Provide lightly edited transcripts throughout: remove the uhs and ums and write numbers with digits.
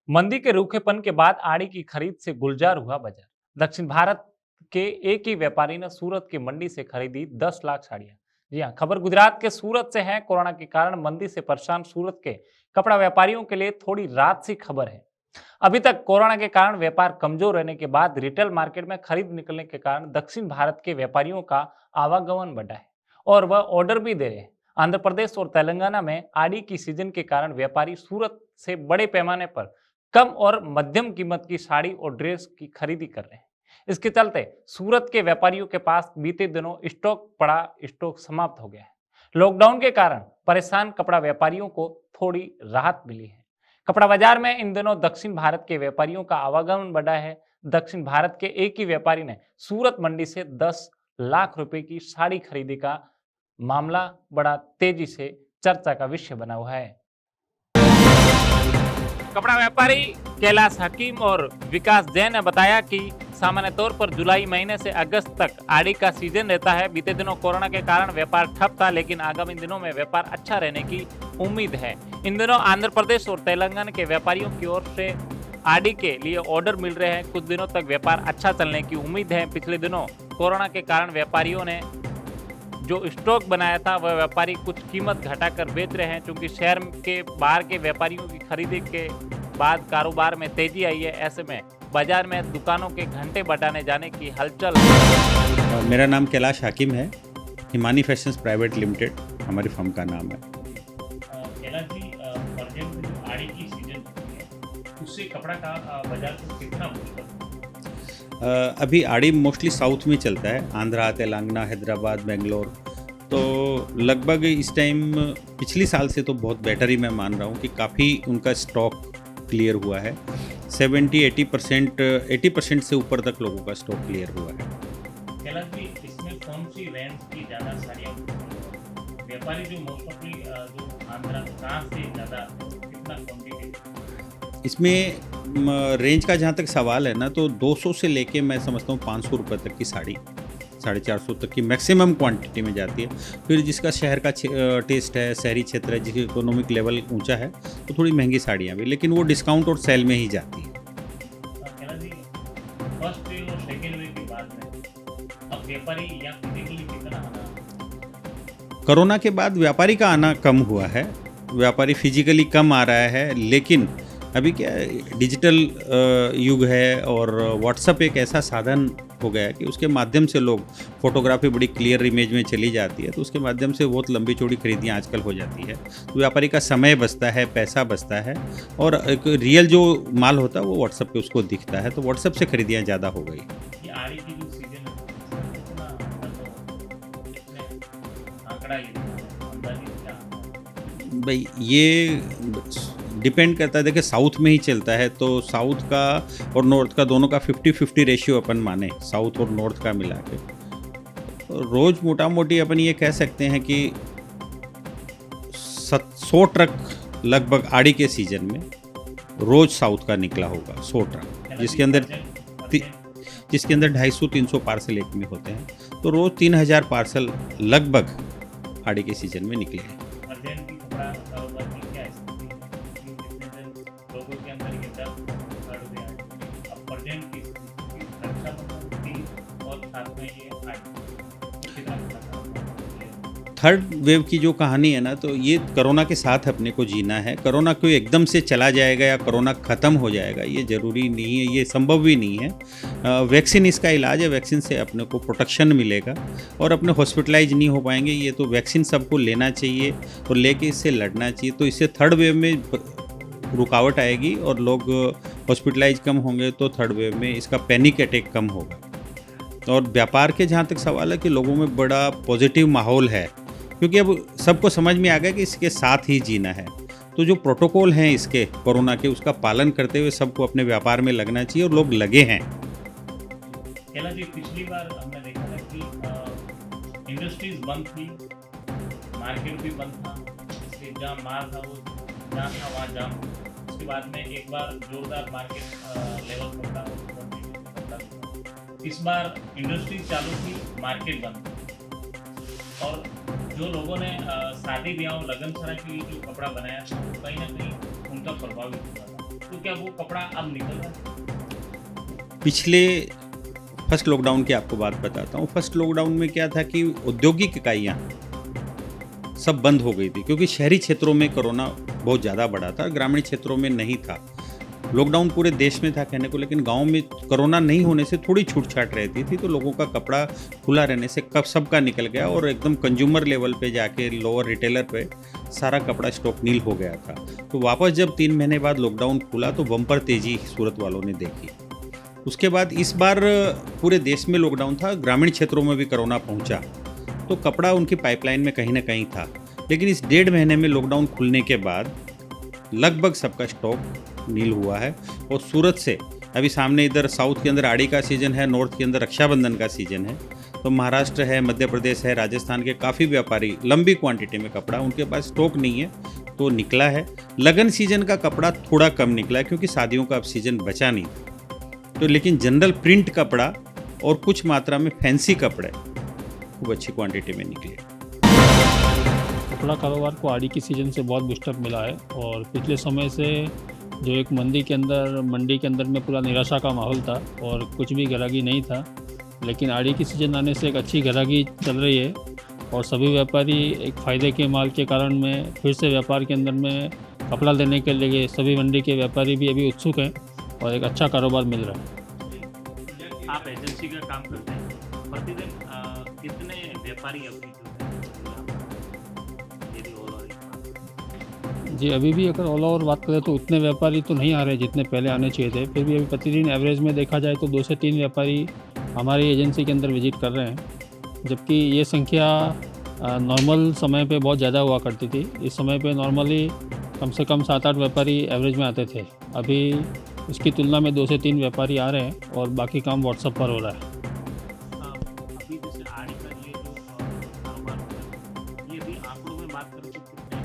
मंदी के रूखेपन के बाद आड़ी की खरीद से गुलजार हुआ बाजार। दक्षिण भारत के एक ही व्यापारी ने सूरत की मंडी से खरीदी 10 लाख साड़ियां। जी हाँ, खबर गुजरात के सूरत से है। कोरोना के कारण मंदी से परेशान सूरत के कपड़ा व्यापारियों के लिए थोड़ी रात सी खबर है। अभी तक कोरोना के कारण व्यापार कमजोर रहने के बाद रिटेल मार्केट में खरीद निकलने के कारण दक्षिण भारत के व्यापारियों का आवागमन बढ़ा है और वह ऑर्डर भी दे रहे हैं। आंध्र प्रदेश और तेलंगाना में आड़ी की सीजन के कारण व्यापारी सूरत से बड़े पैमाने पर कम और मध्यम कीमत की साड़ी और ड्रेस की खरीदी कर रहे हैं। इसके चलते सूरत के व्यापारियों के पास बीते दिनों स्टॉक समाप्त हो गया है। लॉकडाउन के कारण परेशान कपड़ा व्यापारियों को थोड़ी राहत मिली है। कपड़ा बाजार में इन दिनों दक्षिण भारत के व्यापारियों का आवागमन बढ़ा है। दक्षिण भारत के एक ही व्यापारी ने सूरत मंडी से 10 लाख रुपए की साड़ी खरीदी का मामला बड़ा तेजी से चर्चा का विषय बना हुआ है। कपड़ा व्यापारी कैलाश हकीम और विकास जैन ने बताया कि सामान्य तौर पर जुलाई महीने से अगस्त तक आड़ी का सीजन रहता है। बीते दिनों कोरोना के कारण व्यापार ठप था, लेकिन आगामी दिनों में व्यापार अच्छा रहने की उम्मीद है। इन दिनों आंध्र प्रदेश और तेलंगाना के व्यापारियों की ओर से आड़ी के लिए ऑर्डर मिल रहे हैं। कुछ दिनों तक व्यापार अच्छा चलने की उम्मीद है। पिछले दिनों कोरोना के कारण व्यापारियों ने जो स्टॉक बनाया था वह व्यापारी कुछ कीमत घटाकर बेच रहे हैं, क्योंकि शहर के बाहर के व्यापारियों की खरीदी के बाद कारोबार में तेजी आई है। ऐसे में बाजार में दुकानों के घंटे बढ़ाने जाने की हलचल। मेरा नाम कैलाश हाकिम है। हिमानी फैशंस प्राइवेट लिमिटेड हमारी फर्म का नाम है। कैलाश जी, प्रेजेंट में जो आड़ी की सीजन है उससे कपड़ा का बाजार को कितना मुश्किल? अभी आड़ी मोस्टली साउथ में चलता है, आंध्रा, तेलंगाना, हैदराबाद, बेंगलोर। तो लगभग इस टाइम पिछली साल से तो बहुत बेटर ही मैं मान रहा हूँ कि काफ़ी उनका स्टॉक क्लियर हुआ है। 80% से ऊपर तक लोगों का स्टॉक क्लियर हुआ है। कैलाश जी, इसमें कौन सी रेंज की ज़्यादा साड़ियाँ व्यापारी जो मोस्टली जो आंध्रा कहाँ से ज़्यादा कितना क्वांटिटी? इसमें रेंज का जहाँ तक सवाल है ना, तो 200 से लेके मैं समझता हूँ 500 रुपये तक की साड़ी 450 तक की मैक्सिमम क्वांटिटी में जाती है। फिर जिसका शहर का टेस्ट है, शहरी क्षेत्र है, जिसका इकोनॉमिक लेवल ऊंचा है, तो थोड़ी महंगी साड़ियाँ भी, लेकिन वो डिस्काउंट और सेल में ही जाती है। जी, फर्स्ट वेव और सेकेंड वेव के बाद में अब व्यापारी या फिजिकली कितना आना? कोरोना के बाद व्यापारी का आना कम हुआ है, व्यापारी फिजिकली कम आ रहा है, लेकिन अभी क्या डिजिटल युग है और व्हाट्सएप एक ऐसा साधन हो गया है कि उसके माध्यम से लोग फोटोग्राफी बड़ी क्लियर इमेज में चली जाती है, तो उसके माध्यम से बहुत लंबी चौड़ी खरीदियाँ आजकल हो जाती है। तो व्यापारी का समय बचता है, पैसा बचता है, और एक रियल जो माल होता है वो व्हाट्सएप पे उसको दिखता है, तो व्हाट्सएप से खरीदियाँ ज़्यादा हो गई। ये आड़ी की जो सीजन है कितना आंकड़ा भाई ये डिपेंड करता है, देखिए साउथ में ही चलता है, तो साउथ का और नॉर्थ का दोनों का 50-50 रेशियो अपन माने, साउथ और नॉर्थ का मिला के रोज़ मोटा मोटी अपन ये कह सकते हैं कि 100 ट्रक लगभग आड़ी के सीजन में रोज़ साउथ का निकला होगा। 100 ट्रक जिसके अंदर 250-300 पार्सल एक में होते हैं, तो रोज़ 3000 पार्सल लगभग आड़ी के सीजन में निकले हैं। थर्ड वेव की जो कहानी है ना, तो ये कोरोना के साथ अपने को जीना है। कोरोना कोई एकदम से चला जाएगा या कोरोना ख़त्म हो जाएगा, ये ज़रूरी नहीं है, ये संभव भी नहीं है। वैक्सीन इसका इलाज है, वैक्सीन से अपने को प्रोटेक्शन मिलेगा और अपने हॉस्पिटलाइज नहीं हो पाएंगे। ये तो वैक्सीन सबको लेना चाहिए और लेके इससे लड़ना चाहिए, तो इससे थर्ड वेव में रुकावट आएगी और लोग हॉस्पिटलाइज कम होंगे, तो थर्ड वेव में इसका पैनिक अटैक कम होगा। और व्यापार के जहाँ तक सवाल है कि लोगों में बड़ा पॉजिटिव माहौल है, क्योंकि अब सबको समझ में आ गया कि इसके साथ ही जीना है। तो जो प्रोटोकॉल हैं इसके कोरोना के, उसका पालन करते हुए सबको अपने व्यापार में लगना चाहिए और लोग लगे हैं। कैलाश जी, पिछली बार हमने देखा था कि इंडस्ट्रीज बंद थी, मार्केट भी बंद था, जहाँ माल था वो जहाँ था वहाँ जाम। उसके बाद में एक बार जोरदार मार्केट लेवल पकड़ा। इस बार इंडस्ट्री चालू थी, मार्केट बंद थी, और जो लोगों ने शादी ब्याह लगन सराय के लिए जो कपड़ा बनाया था वो कहीं ना कहीं उनका प्रभावित हुआ था। तो क्या वो कपड़ा अब निकल रहा है? पिछले फर्स्ट लॉकडाउन की आपको बात बताता हूँ। फर्स्ट लॉकडाउन में क्या था कि औद्योगिक इकाइयाँ सब बंद हो गई थी, क्योंकि शहरी क्षेत्रों में कोरोना बहुत ज़्यादा बढ़ा था, ग्रामीण क्षेत्रों में नहीं था। लॉकडाउन पूरे देश में था कहने को, लेकिन गांव में कोरोना नहीं होने से थोड़ी छूट छाट रहती थी, तो लोगों का कपड़ा खुला रहने से कब सबका निकल गया और एकदम कंज्यूमर लेवल पे जाके लोअर रिटेलर पे सारा कपड़ा स्टॉक नील हो गया था। तो वापस जब 3 महीने बाद लॉकडाउन खुला तो बम्पर तेजी सूरत वालों ने देखी। उसके बाद इस बार पूरे देश में लॉकडाउन था, ग्रामीण क्षेत्रों में भी कोरोना पहुंचा, तो कपड़ा उनकी पाइपलाइन में कहीं ना कहीं था। लेकिन इस 1.5 महीने में लॉकडाउन खुलने के बाद लगभग सबका स्टॉक नील हुआ है। और सूरत से अभी सामने इधर साउथ के अंदर आड़ी का सीज़न है, नॉर्थ के अंदर रक्षाबंधन का सीज़न है, तो महाराष्ट्र है, मध्य प्रदेश है, राजस्थान के काफ़ी व्यापारी लंबी क्वांटिटी में कपड़ा उनके पास स्टॉक नहीं है तो निकला है। लगन सीजन का कपड़ा थोड़ा कम निकला है क्योंकि शादियों का अब सीज़न बचा नहीं, तो लेकिन जनरल प्रिंट कपड़ा और कुछ मात्रा में फैंसी कपड़े खूब अच्छी क्वांटिटी में निकले। कपड़ा कारोबार को आड़ी की सीज़न से बहुत बूस्टअप मिला है और पिछले समय से जो एक मंडी के अंदर में पूरा निराशा का माहौल था और कुछ भी ग्राहकी नहीं था, लेकिन आड़ी की सीज़न आने से एक अच्छी ग्राहकी चल रही है और सभी व्यापारी एक फ़ायदे के माल के कारण में फिर से व्यापार के अंदर में कपड़ा लेने के लिए सभी मंडी के व्यापारी भी अभी उत्सुक हैं और एक अच्छा कारोबार मिल रहा है। आप एजेंसी का काम करते हैं, प्रतिदिन कितने व्यापारी अभी जी, अभी भी अगर ऑल ओवर बात करें तो उतने व्यापारी तो नहीं आ रहे जितने पहले आने चाहिए थे। फिर भी अभी प्रतिदिन एवरेज में देखा जाए तो 2 से 3 व्यापारी हमारी एजेंसी के अंदर विजिट कर रहे हैं, जबकि ये संख्या नॉर्मल समय पे बहुत ज़्यादा हुआ करती थी। इस समय पे नॉर्मली कम से कम 7-8 व्यापारी एवरेज में आते थे। अभी इसकी तुलना में 2 से 3 व्यापारी आ रहे हैं और बाकी काम व्हाट्सएप पर हो रहा है। अभी जैसे आड़ी का ये जो कारोबार होता है, ये भी आंकड़ों में बात करें तो कितने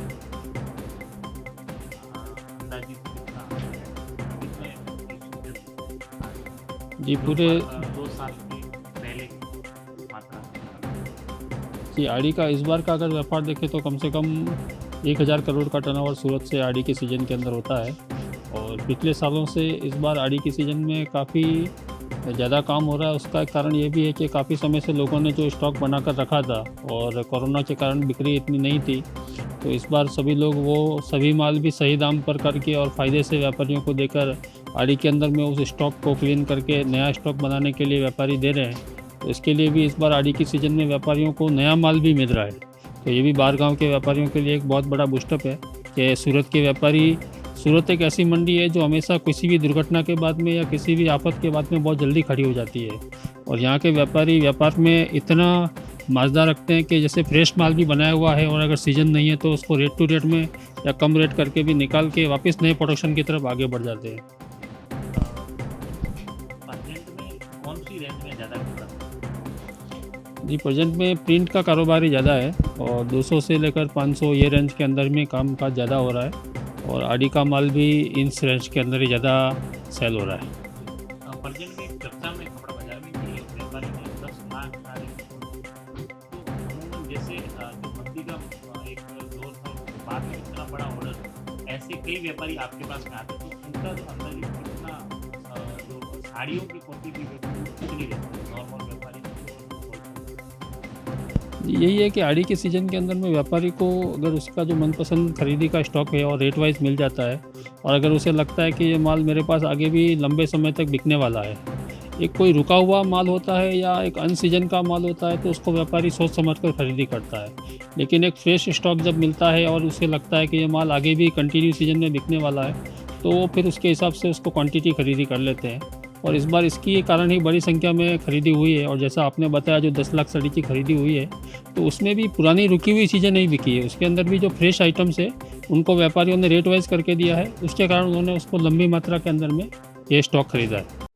अंदाजित कितना जी, पूरे 2 साल के पहले की मात्रा? जी, आड़ी का इस बार का अगर व्यापार देखें तो कम से कम 1000 करोड़ का टर्नओवर सूरत से आड़ी के सीज़न के अंदर होता है और पिछले सालों से इस बार आड़ी की सीज़न में काफ़ी ज़्यादा काम हो रहा है। उसका एक कारण ये भी है कि काफ़ी समय से लोगों ने जो स्टॉक बनाकर रखा था और कोरोना के कारण बिक्री इतनी नहीं थी, तो इस बार सभी लोग वो सभी माल भी सही दाम पर करके और फ़ायदे से व्यापारियों को देकर आड़ी के अंदर में उस स्टॉक को क्लीन करके नया स्टॉक बनाने के लिए व्यापारी दे रहे हैं। तो इसके लिए भी इस बार आड़ी की सीज़न में व्यापारियों को नया माल भी मिल रहा है, तो ये भी बाहर गाँव के व्यापारियों के लिए एक बहुत बड़ा बूस्टअप है कि सूरत एक ऐसी मंडी है जो हमेशा किसी भी दुर्घटना के बाद में या किसी भी आफत के बाद में बहुत जल्दी खड़ी हो जाती है और यहाँ के व्यापारी व्यापार में इतना माजदा रखते हैं कि जैसे फ्रेश माल भी बनाया हुआ है और अगर सीज़न नहीं है तो उसको रेट टू रेट में या कम रेट करके भी निकाल के वापस नए प्रोडक्शन की तरफ आगे बढ़ जाते हैं। प्रेजेंट में कौन सी रेंज में ज़्यादा कपड़ा? जी, प्रेजेंट में प्रिंट का कारोबार ही ज़्यादा है और 200 से लेकर 500 ये रेंज के अंदर में काम काज ज़्यादा हो रहा है और आड़ी का माल भी इस रेंज के अंदर ही ज़्यादा सेल हो रहा है। प्रेजेंट में चर्चा में कपड़ा बाजार में कि व्यापारी ने 10 लाख साड़ी, तो अमूमन जैसे जो मंदी का एक दौर था उसके बाद में इतना बड़ा ऑर्डर, ऐसे कई व्यापारी आपके पास में आते, तो उनका जो अंदाजा कितना जो साड़ियों की क्वांटिटी कितनी रहती है नॉर्मल व्यापारी? यही है कि आड़ी के सीज़न के अंदर में व्यापारी को अगर उसका जो मनपसंद खरीदी का स्टॉक है और रेट वाइज मिल जाता है और अगर उसे लगता है कि ये माल मेरे पास आगे भी लंबे समय तक बिकने वाला है, एक कोई रुका हुआ माल होता है या एक अन सीजन का माल होता है तो उसको व्यापारी सोच समझ कर खरीदी करता है। लेकिन एक फ्रेश स्टॉक जब मिलता है और उसे लगता है कि ये माल आगे भी कंटिन्यू सीजन में बिकने वाला है तो वो फिर उसके हिसाब से उसको क्वांटिटी खरीदी कर लेते हैं और इस बार इसकी कारण ही बड़ी संख्या में खरीदी हुई है। और जैसा आपने बताया जो 10 लाख साड़ी की खरीदी हुई है तो उसमें भी पुरानी रुकी हुई चीज़ें नहीं बिकी है, उसके अंदर भी जो फ्रेश आइटम्स है उनको व्यापारियों ने रेट वाइज करके दिया है, उसके कारण उन्होंने उसको लंबी मात्रा के अंदर में ये स्टॉक खरीदा है।